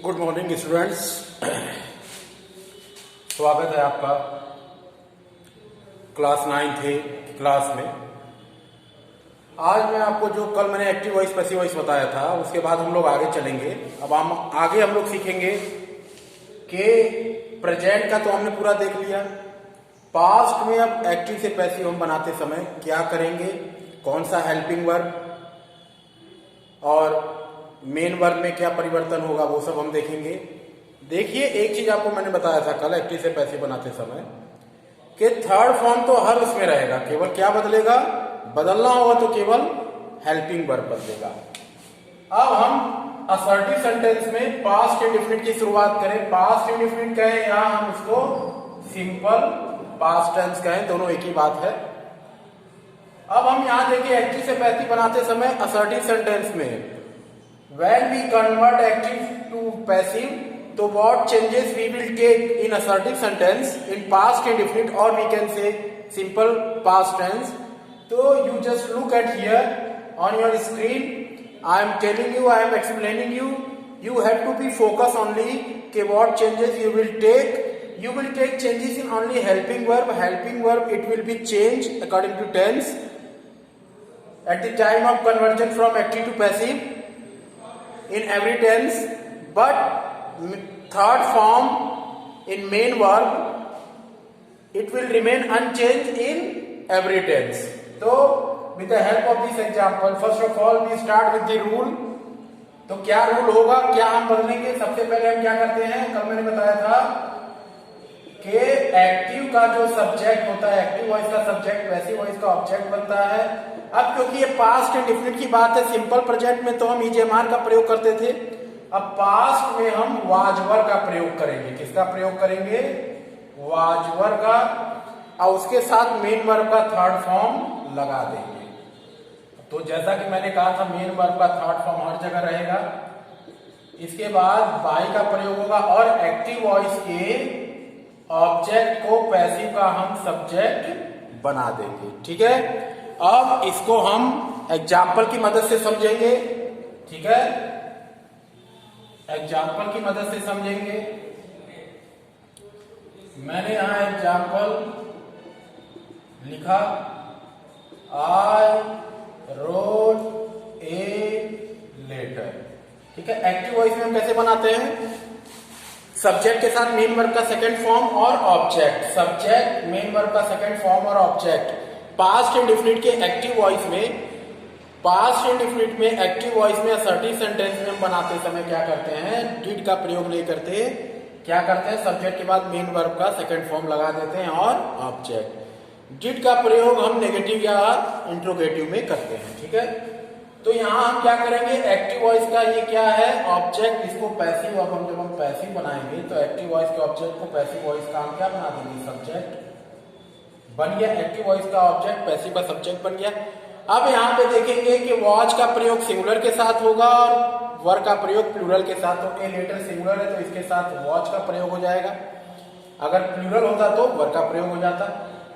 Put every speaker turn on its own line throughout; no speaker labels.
Good morning students. स्वागत है आपका क्लास 9 थे क्लास में। आज मैं आपको जो कल मैंने एक्टिव वॉइस पैसिव वॉइस बताया था उसके बाद हम लोग आगे चलेंगे। अब हम लोग सीखेंगे कि प्रेजेंट का तो हमने पूरा देख लिया। पास्ट में अब एक्टिव से पैसिव हम बनाते समय क्या करेंगे, कौन सा हेल्पिंग वर्ब और मेन वर्ब में क्या परिवर्तन होगा वो सब हम देखेंगे। देखिए, एक चीज आपको मैंने बताया था कल एक्टिव से पैसिव बनाते समय कि थर्ड फॉर्म तो हर उसमें रहेगा, केवल क्या बदलेगा, बदलना होगा तो केवल हेल्पिंग वर्ब बदलेगा। अब हम असर्टिव सेंटेंस में पास्ट इंडेफिनिट की शुरुआत करें। पास्ट इंडेफिनिट कहें या हम उसको सिंपल पास्ट टेंस कहें, दोनों एक ही बात है। अब हम यहां देखिए एक्टिव से पैसिव बनाते समय असर्टिव सेंटेंस में when we convert active to passive, so what changes we will take in assertive sentence in past indefinite or we can say simple past tense. So you just look at here on your screen. I am telling you, I am explaining you. You have to be focused only कि what changes you will take. You will take changes in only helping verb. Helping verb it will be changed according to tense at the time of conversion from active to passive in every tense, but third form in main verb it will remain unchanged in every tense. So with the help of this example, first of all we start with the rule. तो क्या rule होगा, क्या हम बदलेंगे। सबसे पहले हम क्या करते हैं, कल मैंने बताया था कि एक्टिव का जो सब्जेक्ट होता है, एक्टिव वॉइस का सब्जेक्ट पैसिव वॉइस का ऑब्जेक्ट बनता है। अब क्योंकि ये पास्ट इंडेफिनिट की बात है, सिंपल प्रेजेंट में तो हम ईजेमार का प्रयोग करते थे। अब पास्ट में हम वाजवर का प्रयोग करेंगे। किसका प्रयोग करेंगे, वाजवर का, और उसके साथ मेन वर्ब का थर्ड फॉर्म लगा देंगे। तो जैसा कि मैंने कहा था मेन वर्ब का थर्ड फॉर्म हर जगह रहेगा। इसके बाद बाई का प्रयोग होगा और एक्टिव वॉइस के ऑब्जेक्ट को पैसिव का हम सब्जेक्ट बना देंगे। ठीक है, अब इसको हम एग्जाम्पल की मदद से समझेंगे। ठीक है, एग्जाम्पल की मदद से समझेंगे। मैंने यहां एग्जाम्पल लिखा, आई रोट ए लेटर। ठीक है, एक्टिव वॉइस में हम कैसे बनाते हैं, सब्जेक्ट के साथ मेन वर्ब का सेकंड फॉर्म और ऑब्जेक्ट, सब्जेक्ट मेन वर्ब का सेकंड फॉर्म और ऑब्जेक्ट। पास्ट इंडेफिनिट के एक्टिव वॉइस में, पास्ट इंडेफिनिट में एक्टिव वॉइस में असर्टिव सेंटेंस में हम बनाते समय क्या करते हैं, डिड का प्रयोग नहीं करते। क्या करते हैं, सब्जेक्ट के बाद मेन वर्ब का सेकंड फॉर्म लगा देते हैं और ऑब्जेक्ट। डिड का प्रयोग हम नेगेटिव या इंट्रोगेटिव में करते हैं। ठीक है, तो यहां हम क्या करेंगे, एक्टिव वॉइस का ये क्या है, ऑब्जेक्ट, इसको पैसिव। अब हम जब हम पैसिव बनाएंगे तो एक्टिव वॉइस के ऑब्जेक्ट को पैसिव वॉइस का हम क्या बना देंगे, सब्जेक्ट बन गया। एक्टिव वॉइस का ऑब्जेक्ट पैसिव का सब्जेक्ट बन गया। अब यहाँ पे देखेंगे कि वॉच का प्रयोग सिंगुलर के साथ होगा और वर का प्रयोग प्लूरल के साथ। तो ए लेटर सिंगुलर है तो इसके साथ वॉच का प्रयोग हो जाएगा, अगर प्लूरल होता तो वर का प्रयोग हो जाता।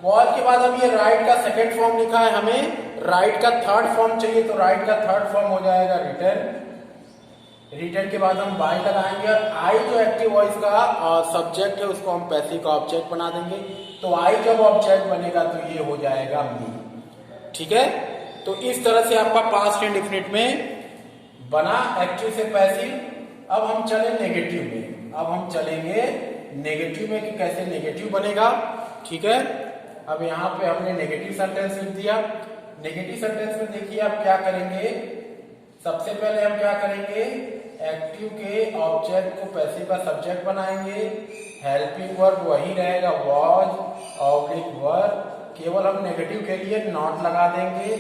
वॉच के बाद अब ये राइट का सेकंड फॉर्म लिखा है, हमें राइट का थर्ड फॉर्म चाहिए, तो राइट का थर्ड फॉर्म हो जाएगा रिटर्न। रिटर्न के बाद हम बाई लगाएंगे और आई जो एक्टिव वॉइस का सब्जेक्ट है उसको हम पैसिव का ऑब्जेक्ट बना देंगे। तो आई जब ऑब्जेक्ट बनेगा तो ये हो जाएगा मी। ठीक है, तो इस तरह से आपका पास्ट इंडेफिनिट में बना एक्टिव से पैसिव। अब हम चले नेगेटिव में, अब हम चलेंगे नेगेटिव में कि कैसे नेगेटिव बनेगा। ठीक है, अब यहाँ पे हमने नेगेटिव सेंटेंस लिख दिया। नेगेटिव सेंटेंस में देखिए आप क्या करेंगे, सबसे पहले हम क्या करेंगे, एक्टिव के ऑब्जेक्ट को पैसिव का सब्जेक्ट बनाएंगे। हेल्पिंग वर्ब वही रहेगा, वॉज ऑब्लिक वर, केवल हम नेगेटिव के लिए नॉट लगा देंगे।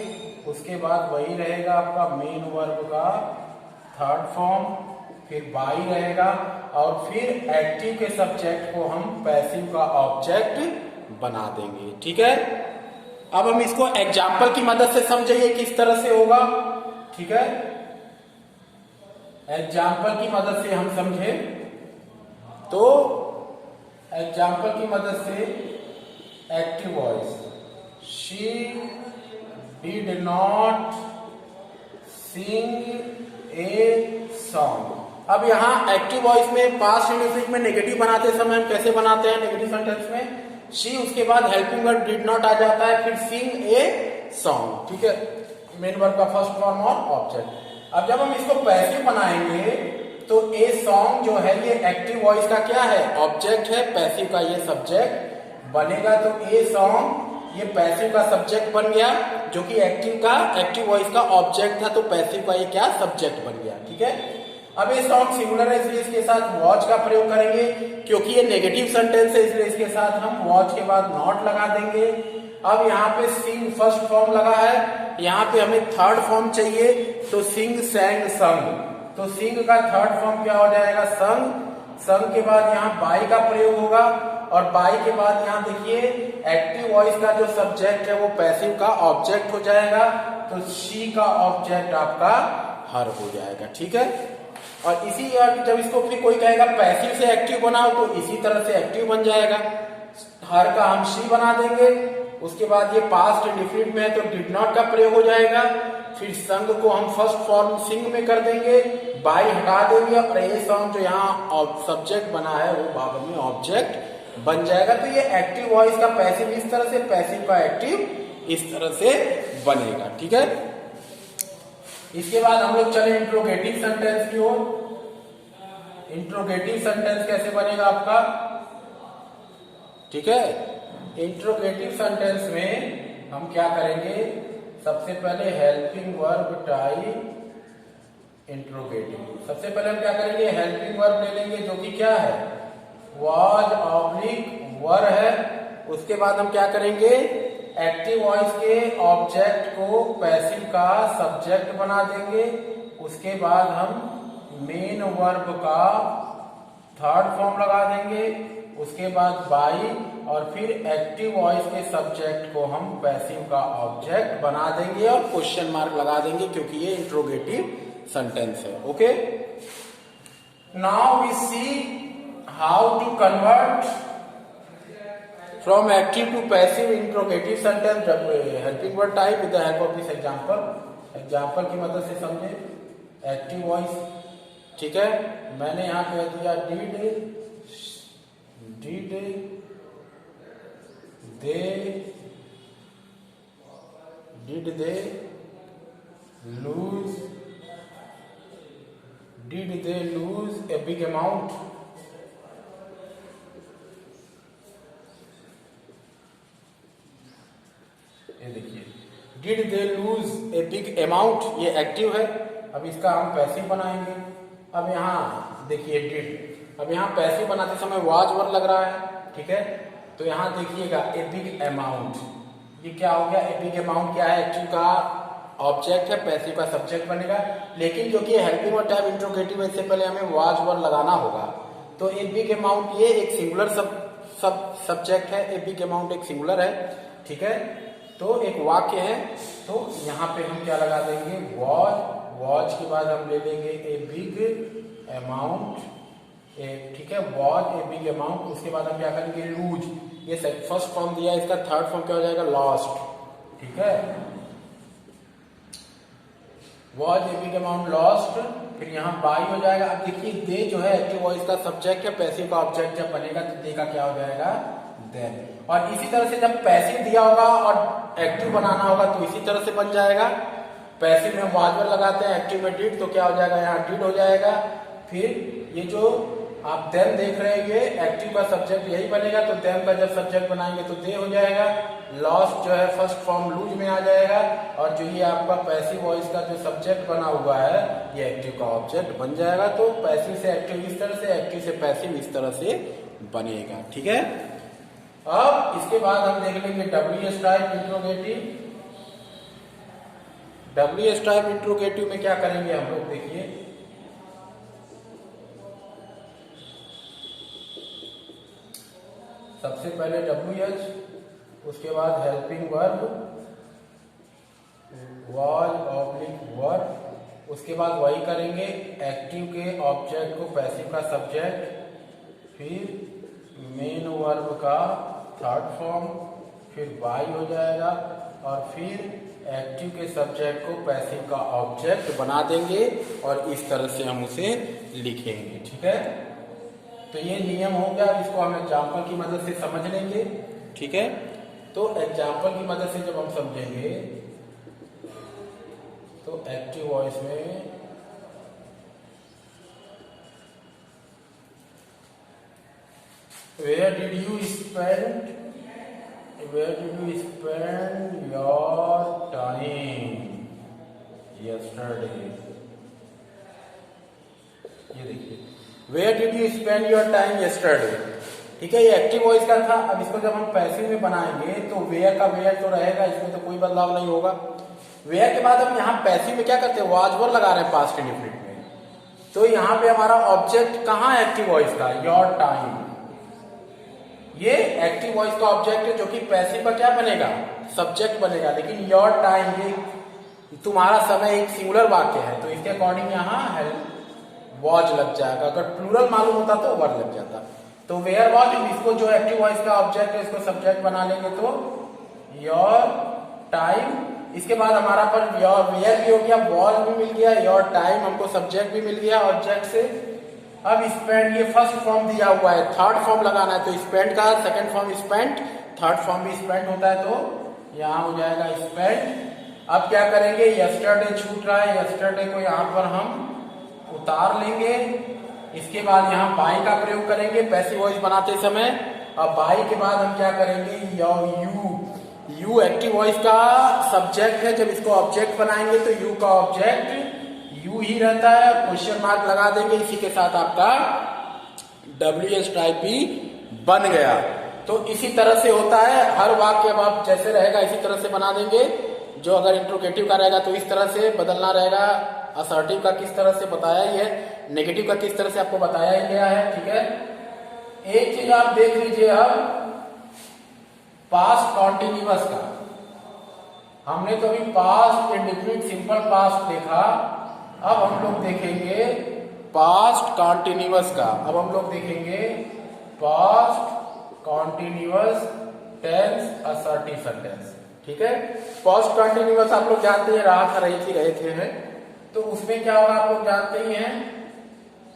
उसके बाद वही रहेगा आपका मेन वर्ब का थर्ड फॉर्म, फिर बाई रहेगा और फिर एक्टिव के सब्जेक्ट को हम पैसिव का ऑब्जेक्ट बना देंगे। ठीक है, अब हम इसको एग्जाम्पल की मदद से समझेंगे किस तरह से होगा। ठीक है, एग्जाम्पल की मदद से हम समझे तो एग्जाम्पल की मदद से active voice, she did not sing a song. अब यहाँ एक्टिव वॉइस में पास्ट इंडेफिनिट में नेगेटिव बनाते समय हम कैसे बनाते हैं नेगेटिव सेंटेंस में, शी उसके बाद हेल्पिंग वर्ब डिड नॉट आ जाता है, फिर सिंग ए सॉन्ग, ठीक है, मेन वर्ब का फर्स्ट फॉर्म और ऑब्जेक्ट। अब जब हम इसको पैसिव बनाएंगे तो ए सॉन्ग जो है ये एक्टिव वॉइस का क्या है, ऑब्जेक्ट है, पैसिव का ये सब्जेक्ट बनेगा। तो ए सॉन्ग ये पैसिव का सब्जेक्ट बन गया, जो कि एक्टिव वॉइस का ऑब्जेक्ट था, तो पैसिव का ये क्या सब्जेक्ट बन गया, ठीक है। अब ये सॉन्ग सिंगुलर है इसलिए इसके साथ वॉच का प्रयोग करेंगे, क्योंकि ये नेगेटिव सेंटेंस है इसलिए इसके साथ हम वॉच के बाद नॉट लगा देंगे। अब यहाँ पे सिंग फर्स्ट फॉर्म लगा है, यहाँ पे हमें थर्ड फॉर्म चाहिए, तो सिंग सैंग संग, तो सिंग का थर्ड फॉर्म क्या हो जाएगा, संग। संग के बाद यहाँ बाई का प्रयोग होगा, और बाई के बाद यहाँ देखिए एक्टिव वॉइस का जो सब्जेक्ट है वो पैसिव का ऑब्जेक्ट हो जाएगा, तो शी का ऑब्जेक्ट आपका हर हो जाएगा, ठीक है। और इसी जब इसको फिर कोई कहेगा पैसिव से एक्टिव बनाओ तो इसी तरह से एक्टिव बन जाएगा, हर का हम शी बना देंगे। उसके बाद ये पास्ट इंडेफिनिट में है तो डिड नॉट का प्रयोग हो जाएगा, फिर संग को हम फर्स्ट फॉर्म सिंग में कर देंगे, बाई हटा देंगे, और ये सॉन्ग जो यहाँ सब्जेक्ट बना है वो बाद में ऑब्जेक्ट बन जाएगा। तो ये एक्टिव वॉइस का पैसिव इस तरह से, पैसिव का एक्टिव इस तरह से बनेगा, ठीक है। इसके बाद हम लोग चले इंट्रोगेटिव सेंटेंस की ओर। इंट्रोगेटिव सेंटेंस कैसे बनेगा आपका, ठीक है। इंट्रोगेटिव सेंटेंस में हम क्या करेंगे, सबसे पहले हेल्पिंग वर्ब टाइप इंट्रोगेटिव। सबसे पहले हम क्या करेंगे, हेल्पिंग वर्ब ले लेंगे जो कि क्या है, वाज ऑब्लिक वर है। उसके बाद हम क्या करेंगे, एक्टिव वॉइस के ऑब्जेक्ट को पैसिव का सब्जेक्ट बना देंगे। उसके बाद हम मेन वर्ब का थर्ड फॉर्म लगा देंगे, उसके बाद बाई, और फिर एक्टिव वॉइस के सब्जेक्ट को हम पैसिव का ऑब्जेक्ट बना देंगे और क्वेश्चन मार्क लगा देंगे क्योंकि ये इंट्रोगेटिव सेंटेंस है, okay. Now we see how to convert from active to passive interrogative sentence helping word type with the help of this example की मदद से समझे। एक्टिव वॉइस, ठीक है, मैंने यहां कह दिया did they lose a big amount? ये देखिए did they lose a big amount, ये एक्टिव है। अब इसका हम पैसिव बनाएंगे। अब यहाँ देखिए डिड, अब यहाँ पैसिव बनाते समय वाज वर्ड लग रहा है, ठीक है। तो यहाँ देखिएगा ए बिग अमाउंट, ये क्या हो गया, ए बिग अमाउंट क्या है, एक्टिव का ऑब्जेक्ट है, पैसिव का सब्जेक्ट बनेगा। लेकिन क्योंकि हेल्पिंग वर्ड टाइप इंट्रोगेटिव है इससे पहले हमें वाज वर्ड लगाना होगा, तो ए बिग अमाउंट ये एक सिंगुलर सब्जेक्ट है, ए बिग अमाउंट एक सिंगुलर है, ठीक है। तो एक वाक्य है, तो यहाँ पे हम क्या लगा देंगे, वॉच के बाद हम ले लेंगे ए बिग अमाउंट, ठीक है, वॉच ए बिग अमाउंट। उसके बाद हम क्या करेंगे, लूज, ये फर्स्ट फॉर्म दिया, इसका थर्ड फॉर्म क्या हो जाएगा, लॉस्ट, ठीक है। Watch a big amount lost, फिर यहाँ बाई हो जाएगा। अब देखिए दे जो है एक्टिव वॉइस का सब्जेक्ट है, पैसिव का ऑब्जेक्ट जब बनेगा तो दे का क्या हो जाएगा, देन। और इसी तरह से जब पैसिव दिया होगा और एक्टिव बनाना होगा तो इसी तरह से बन जाएगा। पैसिव में वाज लगाते हैं, एक्टिव में डिड, तो क्या हो जाएगा, यहाँ डिड हो जाएगा। फिर ये जो आप देन देख रहे हैं, ये एक्टिव का सब्जेक्ट यही बनेगा, तो देन का जब सब्जेक्ट बनाएंगे तो दे हो जाएगा। लॉस्ट जो है फर्स्ट फॉर्म लूज में आ जाएगा, और जो ये आपका पैसिव वॉइस का जो सब्जेक्ट बना हुआ है ये एक्टिव का ऑब्जेक्ट बन जाएगा। तो पैसिव से एक्टिव इस तरह से, एक्टिव से पैसिव इस तरह से बनेगा, ठीक है। अब इसके बाद हम देख लेंगे WH type interrogative. WH type interrogative में क्या करेंगे हम लोग, देखिए सबसे पहले WH, उसके बाद helping verb was oblique verb, उसके बाद वही करेंगे एक्टिव के ऑब्जेक्ट को पैसिव का सब्जेक्ट, फिर मेन वर्ब का थर्ड फॉर्म, फिर बाई हो जाएगा, और फिर एक्टिव के सब्जेक्ट को पैसिव का ऑब्जेक्ट बना देंगे और इस तरह से हम उसे लिखेंगे। ठीक है, तो ये नियम हो गया। अब इसको हम एग्जाम्पल की मदद से समझ लेंगे। ठीक है, तो एग्जाम्पल की मदद से जब हम समझेंगे तो एक्टिव वॉइस में Where did you spend your time yesterday? ये देखिए, Where did you spend your time yesterday? ठीक है, ये एक्टिव वॉइस का था। अब इसको जब हम पैसिव में बनाएंगे तो वेयर का वेयर तो रहेगा, इसमें तो कोई बदलाव नहीं होगा। वेयर के बाद हम यहाँ पैसिव में क्या करते हैं, वाज वर लगा रहे हैं पास्ट इंडेफिनिट में। तो यहाँ पे हमारा ऑब्जेक्ट कहाँ है एक्टिव वॉइस का, योर टाइम। ये एक्टिव वॉइस का ऑब्जेक्ट है जो कि पैसिव का क्या बनेगा, सब्जेक्ट बनेगा। लेकिन योर टाइम, ये तुम्हारा समय एक सिंगुलर वाक्य है तो इसके अकॉर्डिंग यहाँ वॉज लग जाएगा। अगर प्लूरल मालूम होता तो वर लग जाता। तो वेयर वॉज, इसको जो एक्टिव वॉइस का ऑब्जेक्ट है इसको सब्जेक्ट बना लेंगे तो योर टाइम। इसके बाद हमारा पर योर वेयर भी हो गया, वॉज भी मिल गया, योर टाइम हमको सब्जेक्ट भी मिल गया ऑब्जेक्ट से। अब स्पेंड, ये फर्स्ट फॉर्म दिया हुआ है, थर्ड फॉर्म लगाना है तो स्पेंड का second form spent, third form भी स्पेंड होता है तो यहाँ हो जाएगा स्पेंड। अब क्या करेंगे, यस्टरडे छूट रहा है, यस्टरडे को यहाँ पर हम उतार लेंगे। इसके बाद यहाँ बाई का प्रयोग करेंगे पैसिव वॉइस बनाते समय। अब बाई के बाद हम क्या करेंगे, यू एक्टिव वॉइस का सब्जेक्ट है। जब इसको ऑब्जेक्ट बनाएंगे तो यू का ऑब्जेक्ट यू ही रहता है, क्वेश्चन मार्क लगा देंगे। इसी के साथ आपका WH टाइप भी बन गया। तो इसी तरह से होता है हर वाक्य। अब आप जैसे रहेगा इसी तरह से बना देंगे। जो अगर इंट्रोगेटिव का रहेगा तो इस तरह से बदलना रहेगा, असर्टिव का किस तरह से बताया ही है, नेगेटिव का किस तरह से आपको बताया ही गया है। ठीक है, एक चीज आप देख लीजिए, अब पास्ट कॉन्टिन्यूअस का हमने तो अभी पास्ट इंडेफिनिट सिंपल पास्ट देखा। अब हम लोग देखेंगे पास्ट कॉन्टिन्यूअस का। अब हम लोग देखेंगे past continuous tense assertive sentence. ठीक है, पास्ट कॉन्टिन्यूअस आप लोग जानते हैं, रहा था, रहे थे हैं। तो उसमें क्या होगा आप लोग जानते ही हैं,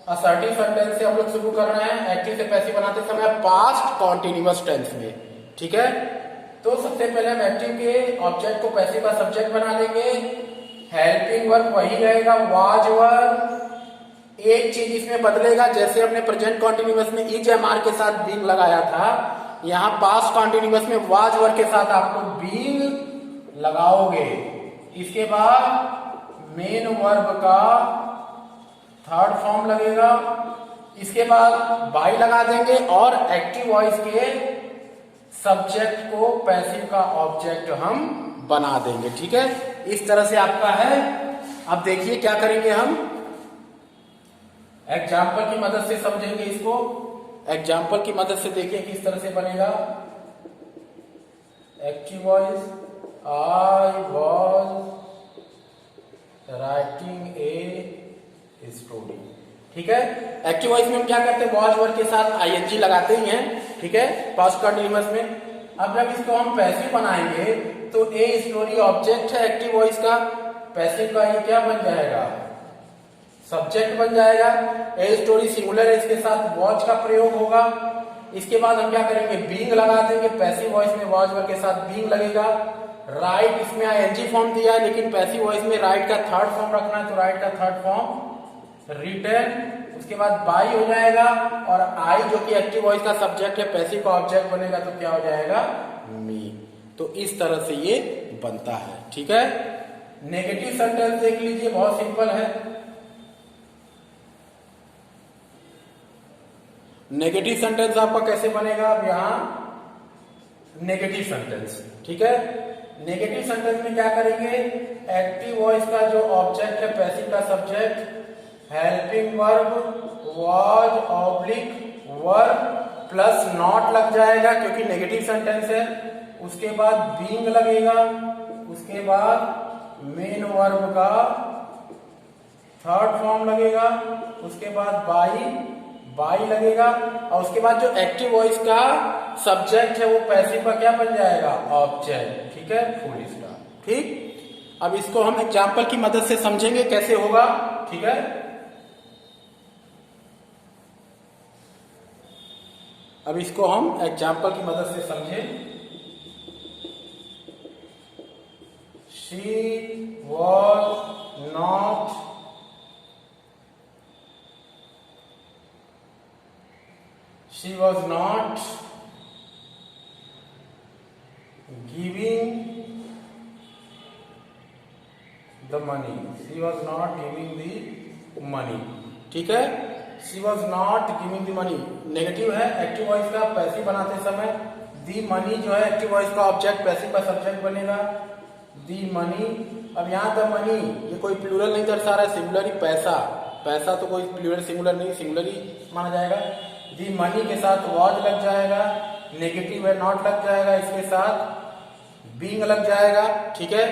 असर्टिव सेंटेंस से हम लोग शुरू कर रहे हैं। एक्टिव से पैसिव बनाते समय पास्ट कॉन्टिन्यूअस टेंस में। ठीक है, तो सबसे पहले हम एक्टिव के ऑब्जेक्ट को पैसिव का सब्जेक्ट बना लेंगे। हेल्पिंग वर्ब वही रहेगा, वाज वर्ब। एक चीज इसमें बदलेगा, जैसे हमने प्रेजेंट कॉन्टिन्यूअस में इज एमआर के साथ बीइंग लगाया था, यहाँ पास्ट कॉन्टिन्यूअस में वाज वर्ब के साथ आप लोग बीइंग लगाओगे। इसके बाद मेन वर्ब का थर्ड फॉर्म लगेगा। इसके बाद बाई लगा देंगे और एक्टिव वॉइस के सब्जेक्ट को पैसिव का ऑब्जेक्ट हम बना देंगे। ठीक है, इस तरह से आपका है। अब देखिए क्या करेंगे, हम एग्जाम्पल की मदद से समझेंगे इसको। एग्जाम्पल की मदद से देखिए किस तरह से बनेगा। Active voice, I was writing a story. ठीक है, एक्टिव वॉइस में हम क्या करते हैं, वॉज वर्ब के साथ आईएनजी लगाते ही हैं। ठीक है, पास्ट कंटिन्यूअस में। अब जब इसको हम पैसिव बनाएंगे तो ए स्टोरी ऑब्जेक्ट है एक्टिव वॉइस का, पैसिव का ये क्या बन जाएगा, सब्जेक्ट बन जाएगा। ए स्टोरी सिंगुलर है, इसके साथ वॉच का प्रयोग होगा। इसके बाद हम क्या करेंगे, बीइंग लगा देंगे। पैसिव वॉइस में वॉच वर्ब के साथ बीइंग लगेगा। राइट, इसमें आईएनजी फॉर्म दिया है लेकिन पैसिव वॉइस में राइट का थर्ड फॉर्म रखना है तो राइट का थर्ड फॉर्म रिटर्न। उसके बाद बाई हो जाएगा और आई जो कि एक्टिव वॉइस का सब्जेक्ट है, पैसिव का ऑब्जेक्ट बनेगा तो क्या हो जाएगा, मी। तो इस तरह से ये बनता है। ठीक है, नेगेटिव सेंटेंस देख लीजिए, बहुत सिंपल है। नेगेटिव सेंटेंस आपका कैसे बनेगा, अब यहां नेगेटिव सेंटेंस। ठीक है, नेगेटिव सेंटेंस में क्या करेंगे, एक्टिव वॉइस का जो ऑब्जेक्ट है पैसिव का subject, helping verb was oblique verb plus not लग जाएगा क्योंकि नेगेटिव सेंटेंस है। उसके बाद बीइंग लगेगा। उसके बाद मेन वर्ब का थर्ड फॉर्म लगेगा। उसके बाद बाई लगेगा और उसके बाद जो एक्टिव वॉइस का सब्जेक्ट है वो पैसिव का क्या बन जाएगा, ऑब्जेक्ट। ठीक है, फुल स्टॉप। ठीक, अब इसको हम एग्जाम्पल की मदद से समझेंगे कैसे होगा, ठीक है। अब इसको हम एग्जाम्पल की मदद से समझें। She was not giving the money. She was not giving the money, ठीक है। She was not giving the money negative है, एक्टिव वॉइस का पैसिव बनाते समय। दी मनी जो है एक्टिव वॉइस का ऑब्जेक्ट, पैसिव का सब्जेक्ट बनेगा। दी मनी, अब यहाँ द मनी ये कोई प्लूरल नहीं दर्शा रहा है, सिंगुलर ही पैसा। पैसा तो कोई प्लूरल सिंगुलर नहीं, सिंगुलर ही माना जाएगा। दी मनी के साथ वॉज लग जाएगा, नेगेटिव है नॉट लग जाएगा, इसके साथ बीइंग लग जाएगा, ठीक है।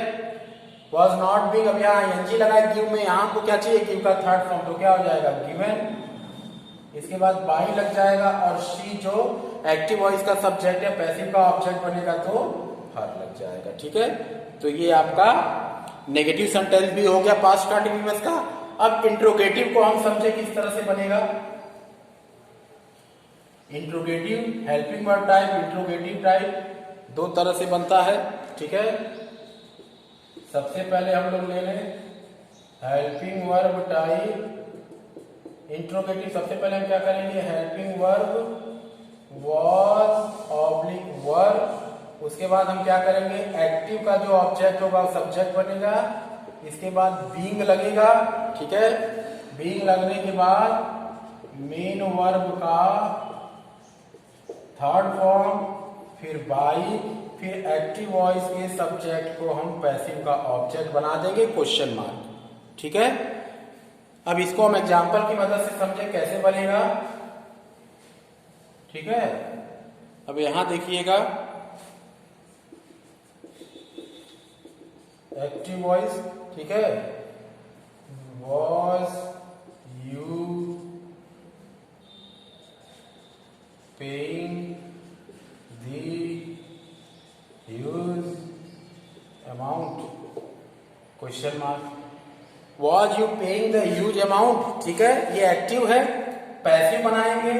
वॉज नॉट बीइंग, अब यहाँ एनजी लगा है गिव में, यहाँ को क्या चाहिए गिव का थर्ड फॉर्म, तो क्या हो जाएगा गिवन। इसके बाद बाई लग जाएगा, और शी जो एक्टिव वॉइस का सब्जेक्ट या पैसिव का ऑब्जेक्ट बनेगा तो हर लग जाएगा, ठीक है। तो ये आपका नेगेटिव सेंटेंस भी हो गया पास्ट कंटिन्यूअस का। अब इंट्रोगेटिव को हम समझे किस तरह से बनेगा। Interrogative helping verb type, interrogative type दो तरह से बनता है, ठीक है। सबसे पहले हम लोग ले लें हेल्पिंग वर्ब टाइप इंट्रोगेटिव। सबसे पहले हम क्या करेंगे, helping verb was oblique verb. उसके बाद हम क्या करेंगे, एक्टिव का जो ऑब्जेक्ट होगा वो सब्जेक्ट बनेगा। इसके बाद बीइंग लगेगा, ठीक है। बीइंग लगने के बाद मेन वर्ब का थर्ड फॉर्म, फिर बाई, फिर एक्टिव वॉइस के सब्जेक्ट को हम पैसिव का ऑब्जेक्ट बना देंगे क्वेश्चन मार्क, ठीक है। अब इसको हम एग्जाम्पल की मदद से समझे कैसे बनेगा, ठीक है। अब यहां देखिएगा एक्टिव वॉइस, ठीक है। Was you paying the huge amount, question mark. Was you paying the huge amount, ठीक है, ये एक्टिव है, पैसिव बनाएंगे।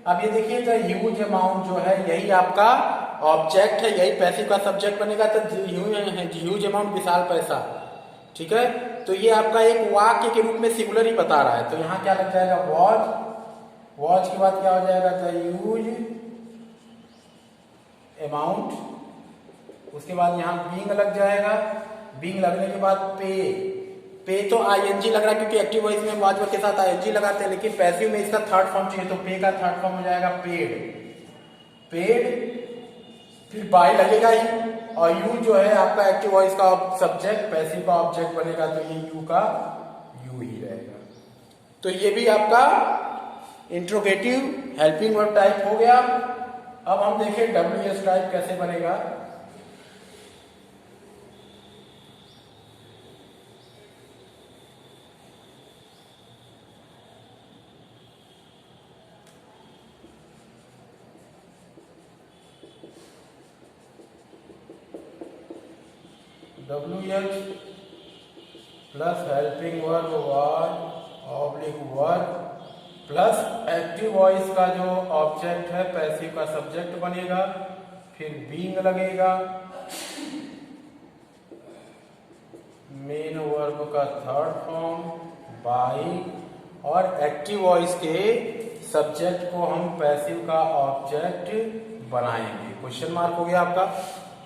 अब ये देखिए द ह्यूज अमाउंट जो है यही आपका ऑब्जेक्ट है, यही पैसिव का सब्जेक्ट बनेगा। तो ह्यूज अमाउंट विशाल पैसा, ठीक है। तो ये आपका एक वाक्य के रूप में सिंगुलर ही बता रहा है, तो यहाँ क्या लग जाएगा वॉज। वॉज के बाद क्या हो जाएगा द ह्यूज अमाउंट। उसके बाद यहाँ बीइंग लग जाएगा, बीइंग लगने के बाद पे तो आईएनजी लग रहा है क्योंकि एक्टिव वॉइस में वाज के साथ आईएनजी लगाते हैं, लेकिन पैसिव में इसका थर्ड फॉर्म चाहिए, तो पे का थर्ड फॉर्म हो जाएगा पेड। फिर बाय लगेगा ही, और यू जो है आपका एक्टिव वॉइस का सब्जेक्ट, पैसिव का ऑब्जेक्ट बनेगा, तो ये यू का यू ही रहेगा। तो ये भी आपका इंट्रोगेटिव हेल्पिंग वर्ब टाइप हो गया। अब हम देखें WS टाइप कैसे बनेगा। WH plus helping verb was oblique verb plus active voice का जो ऑब्जेक्ट है पैसिव का सब्जेक्ट बनेगा, फिर बीइंग लगेगा, मेन वर्ब का थर्ड फॉर्म बाई, और एक्टिव वॉइस के सब्जेक्ट को हम पैसिव का ऑब्जेक्ट बनाएंगे। क्वेश्चन मार्क हो गया आपका,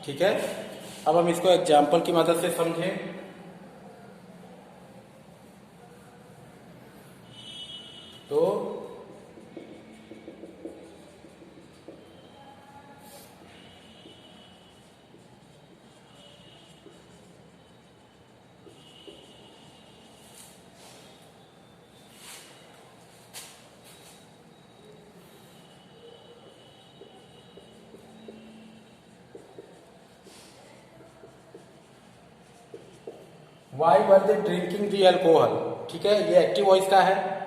ठीक है। अब हम इसको एग्जाम्पल की मदद से समझें। तो why were they drinking the alcohol, ठीक है, ये एक्टिव वॉइस का है।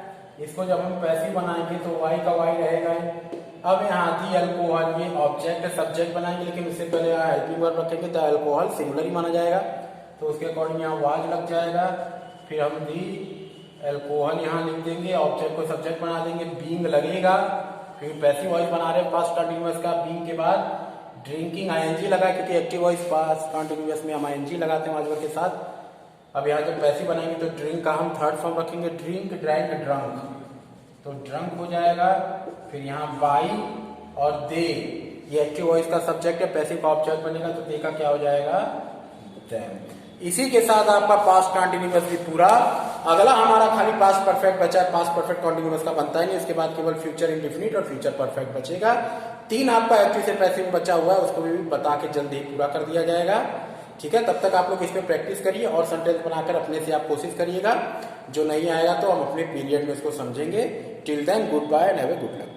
इसको जब हम पैसिव बनाएंगे तो वाई का वाई रहेगा। अब यहाँ दी अल्कोहल ये ऑब्जेक्ट सब्जेक्ट बनाएंगे, लेकिन उससे पहले यहाँ हेल्पिंग वर्ब रखेंगे, द अल्कोहल सिंगुलर ही माना जाएगा। तो उसके अकॉर्डिंग यहाँ वाज लग जाएगा। फिर हम दी एल्कोहल यहाँ लिख देंगे, ऑब्जेक्ट को सब्जेक्ट बना देंगे, बीइंग लगेगा। फिर पैसिव वॉइस बना रहे हैं पास्ट कंटिन्यूअस का, बीइंग के बाद ड्रिंकिंग आईएनजी लगा, क्योंकि एक्टिव वॉइस पास्ट कंटिन्यूअस में हम आईएनजी लगाते हैं वाज के साथ। अब यहाँ जब पैसिव बनाएंगे तो ड्रिंक का हम थर्ड फॉर्म रखेंगे, ड्रिंक, ड्रैंक, ड्रंक, तो ड्रंक हो जाएगा। फिर यहाँ बाई और दे, ये एक्टिव वॉइस का सब्जेक्ट है, पैसिव का ऑब्जेक्ट बनेगा, तो दे का क्या हो जाएगा, देम। इसी के साथ आपका पास्ट कंटिन्यूअस भी पूरा। अगला हमारा खाली पास्ट परफेक्ट बचा है, पास्ट परफेक्ट कंटिन्यूअस का बनता ही नहीं, उसके बाद केवल फ्यूचर इंडेफिनिट और फ्यूचर परफेक्ट बचेगा। 3 आपका एक्टिव से पैसिव बचा हुआ है, उसको भी बता के जल्दी ही पूरा कर दिया जाएगा। ठीक है, तब तक आप लोग इसमें प्रैक्टिस करिए और सेंटेंस बनाकर अपने से आप कोशिश करिएगा। जो नहीं आएगा तो हम अपने पीरियड में इसको समझेंगे। Till then good bye and have a good luck.